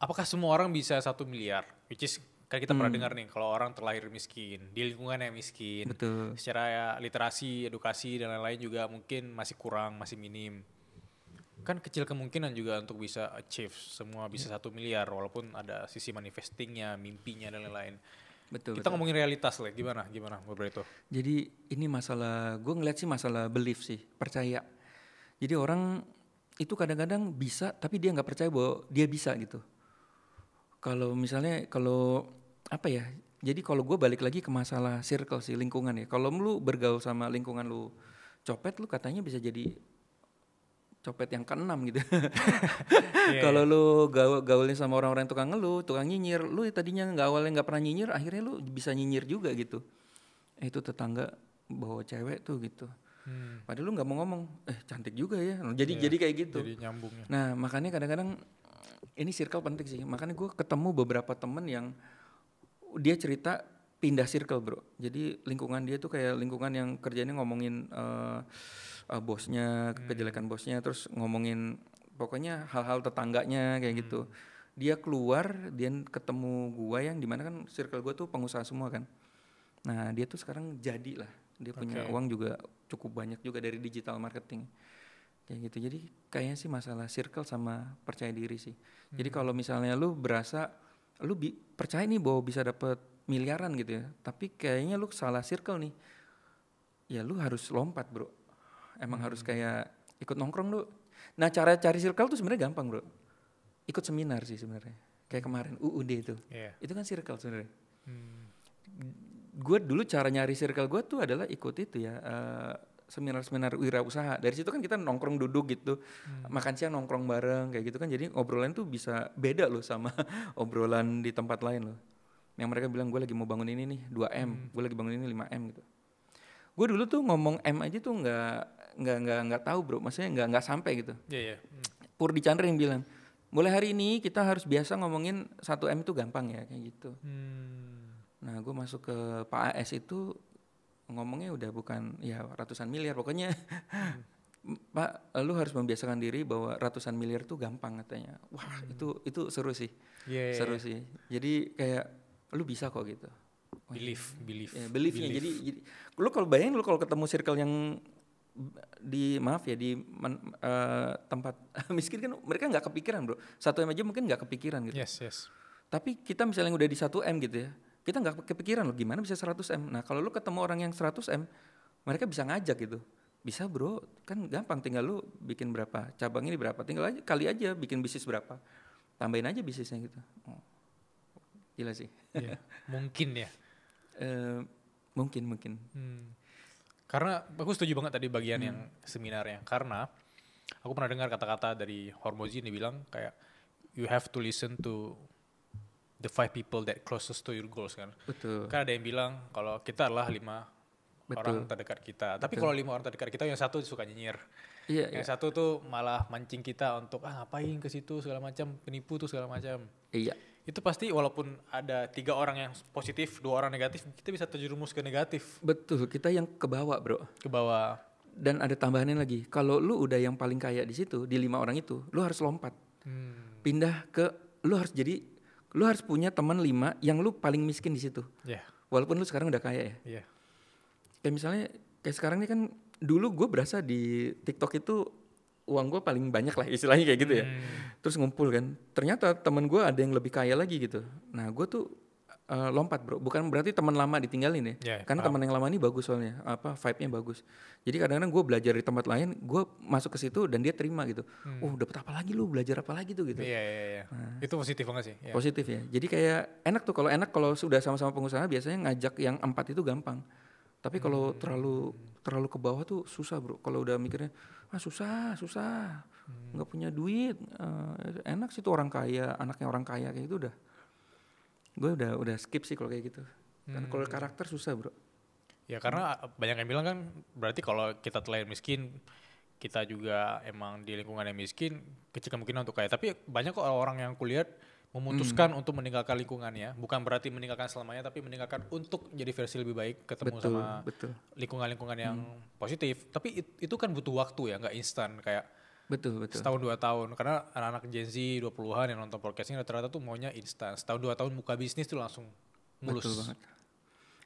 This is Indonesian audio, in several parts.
apakah semua orang bisa 1 miliar? Which is kan kita pernah dengar nih kalau orang terlahir miskin, di lingkungan yang miskin, Betul. secara ya, literasi, edukasi dan lain-lain juga mungkin masih kurang, masih minim. Kan kecil kemungkinan juga untuk bisa achieve semua bisa 1 miliar walaupun ada sisi manifestingnya, mimpinya dan lain-lain. Betul, Kita betul. ngomongin realitas lah, gimana menurut itu? Jadi ini masalah, gue ngeliat sih masalah belief sih, percaya. Jadi orang itu kadang-kadang bisa tapi dia nggak percaya bahwa dia bisa gitu. Kalau misalnya apa ya? Jadi kalau gue balik lagi ke masalah circle sih, lingkungan ya. Kalau lu bergaul sama lingkungan lu copet, lu katanya bisa jadi copet yang keenam gitu. Kalau lu gaulnya sama orang-orang yang tukang ngeluh, tukang nyinyir, lu tadinya awalnya nggak pernah nyinyir, akhirnya lu bisa nyinyir juga gitu. Itu tetangga bawa cewek tuh gitu. Padahal lu nggak mau ngomong, cantik juga ya. Jadi kayak gitu. Jadi nyambungnya. Nah makanya kadang-kadang ini circle penting sih. Makanya gue ketemu beberapa temen yang dia cerita pindah circle bro. Jadi lingkungan dia tuh kayak lingkungan yang kerjanya ngomongin bosnya, kejelekan bosnya, terus ngomongin pokoknya hal-hal tetangganya kayak gitu. Dia keluar, dia ketemu gua yang dimana kan circle gua tuh pengusaha semua kan. Nah dia tuh sekarang jadi lah, dia punya uang juga cukup banyak juga dari digital marketing kayak gitu. Jadi kayaknya sih masalah circle sama percaya diri sih. Jadi kalau misalnya lu berasa lu percaya nih bahwa bisa dapet miliaran gitu ya, tapi kayaknya lu salah circle nih, ya lu harus lompat bro. Emang harus kayak ikut nongkrong lu. Nah cara cari circle tuh sebenarnya gampang bro. Ikut seminar sih sebenarnya. Kayak kemarin UUD itu. Itu kan circle sebenarnya. Gue dulu cara nyari circle gue tuh adalah ikut itu ya. Seminar-seminar wirausaha. Dari situ kan kita nongkrong duduk gitu. Makan siang nongkrong bareng kayak gitu kan. Jadi obrolan tuh bisa beda loh sama obrolan di tempat lain loh. Yang mereka bilang gue lagi mau bangun ini nih 2M. Gue lagi bangun ini 5M gitu. Gue dulu tuh ngomong M aja tuh nggak tahu bro, maksudnya nggak sampai gitu. Pur di Chandra yang bilang, mulai hari ini kita harus biasa ngomongin 1M itu gampang ya kayak gitu. Nah gue masuk ke Pak AS itu ngomongnya udah bukan ya ratusan miliar pokoknya. Pak, lu harus membiasakan diri bahwa ratusan miliar tuh gampang katanya. Wah itu seru sih, seru sih. Jadi kayak lu bisa kok gitu. Beliefnya. Jadi lu kalau bayangin lu kalau ketemu circle yang di tempat miskin kan mereka nggak kepikiran bro. 1M aja mungkin nggak kepikiran gitu. Tapi kita misalnya udah di 1M gitu ya, kita nggak kepikiran loh gimana bisa 100M. Nah kalau lu ketemu orang yang 100M, mereka bisa ngajak gitu. Bisa bro, kan gampang tinggal lu bikin berapa, cabang ini berapa, tinggal aja kali aja bikin bisnis berapa, tambahin aja bisnisnya gitu. Gila sih. Mungkin ya. Mungkin. Karena aku setuju banget tadi bagian yang seminarnya. Karena aku pernah dengar kata-kata dari Hormozi yang bilang kayak you have to listen to the 5 people that closest to your goals kan. Betul. Kan ada yang bilang kalau kita adalah 5 orang terdekat kita. Tapi kalau 5 orang terdekat kita yang satu suka nyinyir. Yang satu tuh malah mancing kita untuk ngapain ke situ segala macam, penipu tuh segala macam. Iya. Itu pasti walaupun ada 3 orang yang positif, 2 orang negatif, kita bisa terjerumus ke negatif. Betul, kita yang ke bawah bro. Ke bawah. Dan ada tambahannya lagi, kalau lu udah yang paling kaya di situ, di 5 orang itu, lu harus lompat. Pindah ke, lu harus punya teman 5 yang lu paling miskin di situ. Walaupun lu sekarang udah kaya ya. Kayak misalnya, kayak sekarang ini kan, dulu gue berasa di TikTok itu uang gue paling banyak lah istilahnya kayak gitu ya. Terus ngumpul kan, ternyata temen gue ada yang lebih kaya lagi gitu. Nah gue tuh lompat bro, bukan berarti teman lama ditinggalin ya. Karena teman yang lama ini bagus soalnya, vibe-nya bagus. Jadi kadang-kadang gue belajar di tempat lain, gue masuk ke situ dan dia terima gitu. Dapat apa lagi lu, belajar apa lagi tuh gitu. Iya. Nah, itu positif banget sih. Positif ya. Jadi kayak enak tuh kalau sudah sama-sama pengusaha biasanya ngajak yang 4 itu gampang. Tapi kalau terlalu ke bawah tuh susah bro. Kalau udah mikirnya susah, nggak punya duit, enak sih tuh orang kaya, anaknya orang kaya kayak gitu udah. Gue udah skip sih kalau kayak gitu. Karena kalau karakter susah bro. Ya karena banyak yang bilang kan berarti kalau kita terlahir miskin, kita juga emang di lingkungan yang miskin, kecil kemungkinan untuk kaya. Tapi banyak kok orang yang kulihat memutuskan untuk meninggalkan lingkungannya, bukan berarti meninggalkan selamanya, tapi meninggalkan untuk jadi versi lebih baik, ketemu sama lingkungan-lingkungan yang positif. Tapi itu kan butuh waktu ya, nggak instan. Kayak Betul. setahun 2 tahun. Karena anak-anak Gen Z 20-an yang nonton podcast ini rata-rata tuh maunya instan. Setahun 2 tahun buka bisnis tuh langsung mulus. Betul banget.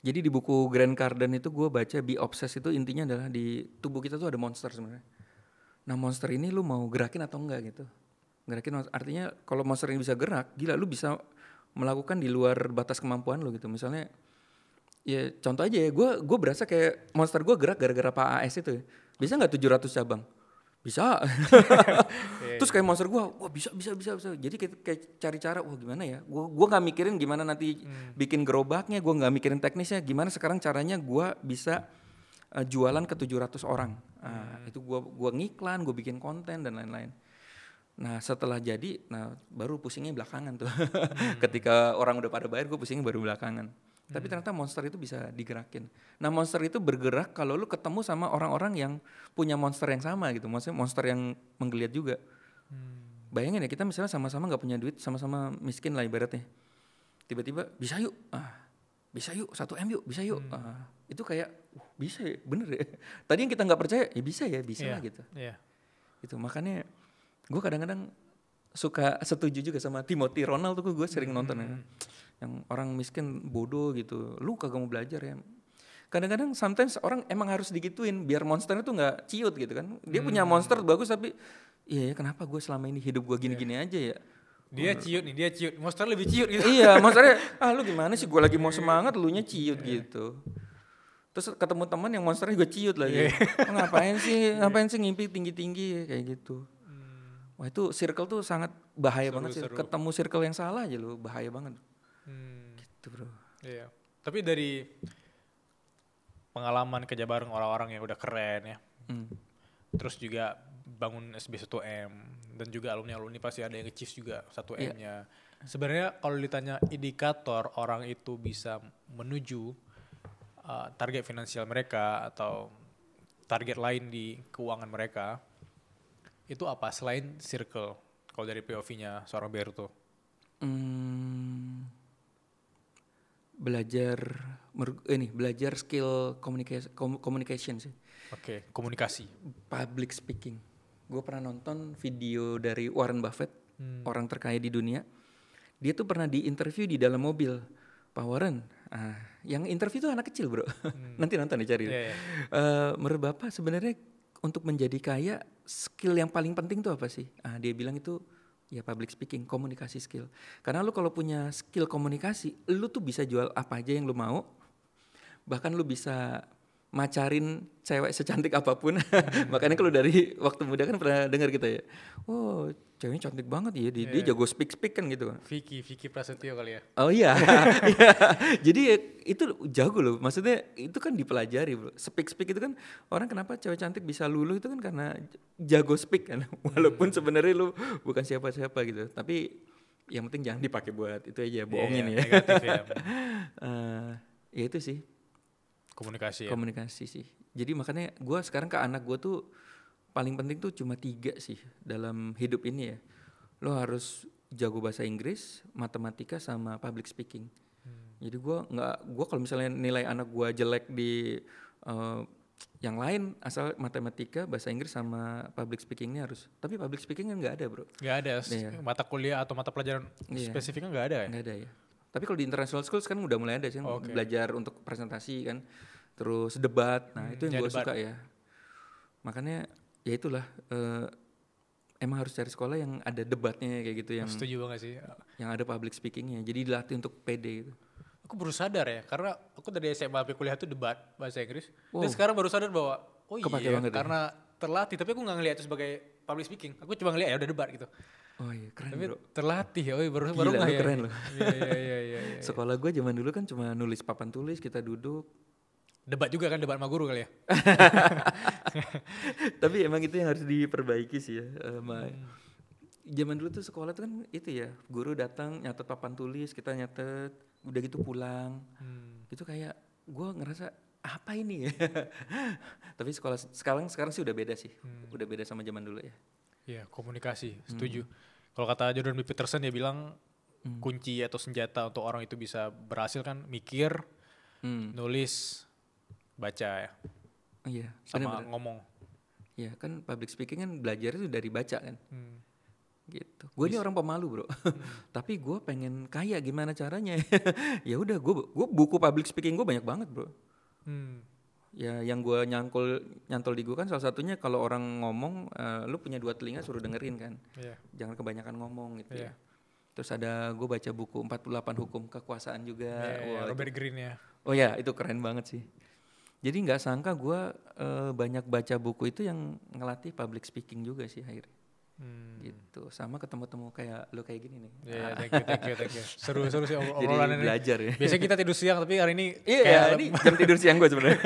Jadi di buku Grant Cardone itu gue baca Be Obsessed itu intinya adalah di tubuh kita tuh ada monster sebenarnya. Nah monster ini lu mau gerakin atau enggak gitu. Gerakin artinya kalau monster ini bisa gerak, gila lu bisa melakukan di luar batas kemampuan lu gitu. Misalnya ya contoh aja ya, gue berasa kayak monster gue gerak gara-gara Pak AS itu ya. Bisa nggak 700 cabang? Bisa. Terus kayak monster gue, wah bisa. Jadi kayak cari cara, wah gimana ya? Gue nggak mikirin gimana nanti bikin gerobaknya, gue nggak mikirin teknisnya. Gimana sekarang caranya gue bisa jualan ke 700 orang. Itu gue ngiklan, gue bikin konten dan lain-lain. Nah setelah jadi, nah baru pusingnya belakangan tuh. Ketika orang udah pada bayar, gue pusingnya baru belakangan. Tapi ternyata monster itu bisa digerakin. Nah monster itu bergerak kalau lu ketemu sama orang-orang yang punya monster yang sama gitu. Maksudnya monster yang menggeliat juga. Bayangin ya kita misalnya sama-sama gak punya duit, sama-sama miskin lah ibaratnya. Tiba-tiba bisa yuk, bisa yuk 1M yuk, bisa yuk. Itu kayak bisa ya, bener ya. Tadi yang kita gak percaya, ya bisa lah gitu. Itu makanya gue kadang-kadang suka setuju juga sama Timothy Ronald tuh gue sering nonton ya. Yang orang miskin bodoh gitu, lu kagak mau belajar ya. Kadang-kadang sometimes orang emang harus digituin biar monsternya tuh nggak ciut gitu kan. Dia punya monster bagus tapi iya ya kenapa gue selama ini hidup gue gini-gini aja ya. Dia ciut, monster lebih ciut gitu. Iya monsternya, lu gimana sih gue lagi mau semangat lu nya ciut gitu. Terus ketemu teman yang monsternya gue ciut lagi. Ngapain sih ngimpi tinggi-tinggi kayak gitu. Wah itu circle tuh sangat bahaya banget sih. Ketemu circle yang salah aja lu bahaya banget. Gitu bro. Iya. Tapi dari pengalaman kerja bareng orang-orang yang udah keren ya. Terus juga bangun SB1M dan juga alumni pasti ada yang achieve juga 1M-nya. Sebenarnya kalau ditanya indikator orang itu bisa menuju target finansial mereka atau target lain di keuangan mereka, itu apa selain circle? Kalau dari POV-nya seorang Berto? Belajar skill communication sih. Oke, komunikasi. Public speaking. Gue pernah nonton video dari Warren Buffett, orang terkaya di dunia. Dia tuh pernah diinterview di dalam mobil. Pak Warren, yang interview tuh anak kecil bro. Nanti nonton dicari. Menurut Bapak sebenarnya untuk menjadi kaya skill yang paling penting tuh apa sih? Dia bilang itu ya public speaking, komunikasi skill. Karena lu kalau punya skill komunikasi, lu tuh bisa jual apa aja yang lu mau. Bahkan lu bisa macarin cewek secantik apapun. Makanya kalau dari waktu muda kan pernah dengar kita ya. Oh, ceweknya cantik banget ya, dia jago speak kan gitu. Vicky Prasetyo kali ya. Oh iya. Jadi itu jago loh. Maksudnya itu kan dipelajari, bro. Speak itu kan orang kenapa cewek cantik bisa luluh itu kan karena jago speak kan. Walaupun sebenarnya lu bukan siapa-siapa gitu. Tapi yang penting jangan dipakai buat itu aja bohongin ya. Negatif ya. Ya itu sih. Komunikasi sih. Jadi makanya gue sekarang ke anak gue tuh paling penting tuh cuma 3 sih dalam hidup ini ya. Lo harus jago bahasa Inggris, matematika sama public speaking. Jadi gue kalau misalnya nilai anak gue jelek di yang lain asal matematika, bahasa Inggris sama public speakingnya harus. Tapi public speakingnya nggak ada bro. Nggak ada mata kuliah atau mata pelajaran spesifiknya nggak ada ya? Nggak ada ya. Tapi kalau di international schools kan udah mulai ada sih belajar untuk presentasi kan, terus debat. Nah itu yang gue suka ya. Makanya ya itulah emang harus cari sekolah yang ada debatnya kayak gitu, yang setuju banget sih. Yang ada public speakingnya. Jadi dilatih untuk pede gitu. Aku baru sadar ya, karena aku dari SMA sampai kuliah tuh debat bahasa Inggris. Dan sekarang baru sadar bahwa karena terlatih. Tapi aku nggak ngeliat itu sebagai public speaking. Aku cuma ngeliat ya udah debat gitu. Oh iya keren tapi bro. Terlatih ya, baru nggak ya. Keren loh. Iya. Sekolah gue zaman dulu kan cuma nulis papan tulis, kita duduk. Debat juga kan, debat sama guru kali ya. Tapi emang itu yang harus diperbaiki sih ya. Zaman dulu tuh sekolah tuh kan itu ya, guru datang nyatet papan tulis, kita nyatet, udah gitu pulang. Itu kayak gue ngerasa apa ini ya. Tapi sekolah sekarang sih udah beda sih. Udah beda sama zaman dulu ya. Iya, komunikasi, setuju. Kalau kata Jordan B. Peterson dia bilang kunci atau senjata untuk orang itu bisa berhasil kan mikir, nulis, baca ya. Iya, sama ngomong. Ya kan public speaking kan belajarnya itu dari baca kan. Hmm. Gitu. Gue ini orang pemalu bro, tapi gue pengen kaya gimana caranya? Ya udah, gue buku public speaking gue banyak banget bro. Hmm. Ya yang gue nyantol di gue kan salah satunya kalau orang ngomong, lu punya 2 telinga suruh dengerin kan, Yeah. jangan kebanyakan ngomong gitu Yeah. ya. Terus ada gue baca buku 48 hukum kekuasaan juga. Yeah, Wah, Robert Greene ya. oh ya itu keren banget sih. Jadi nggak sangka gue banyak baca buku itu yang ngelatih public speaking juga sih akhirnya. Gitu, sama ketemu-temu kayak lu kayak gini nih. Iya, thank you. Seru sih Jadi obrolan ini. belajar ya. Biasanya kita tidur siang, tapi hari ini Iya, ini jam tidur siang gue sebenarnya.